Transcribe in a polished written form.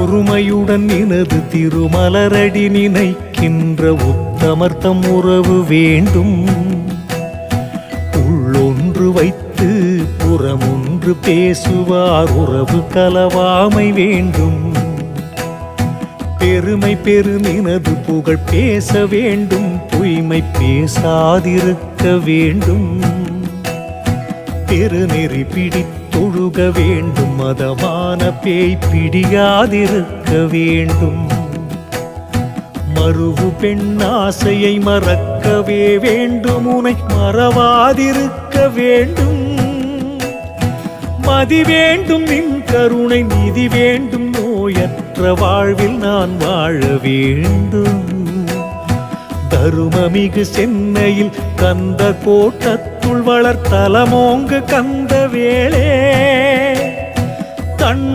ஒருமையுடன் நினது திருமலரடி நினைக்கின்ற உத்தமர்த்தம் உறவு வேண்டும். உள்ளொன்று வைத்து புறமொன்று பேசுவார் உறவு கலவாமை வேண்டும். பெருமை பெருமினது புகழ் பேச வேண்டும், பொய்மை பேசாதிருக்க வேண்டும். பெருநெறி பிடித்தொழுக வேண்டும், மதமான பேய் பிடியாதிருக்க வேண்டும். மறுவு பெண் ஆசையை மறக்கவே வேண்டும், உனை மறவாதிருக்க வேண்டும். மதி வேண்டும் நின் கருணை, நிதி வேண்டும், நோயற்ற வாழ்வில் நான் வாழ வேண்டும். தருமமிகு சென்னையில் கந்த கோட்டத்துள் வளர்த்தலமோங்கு கந்த வேளே தன்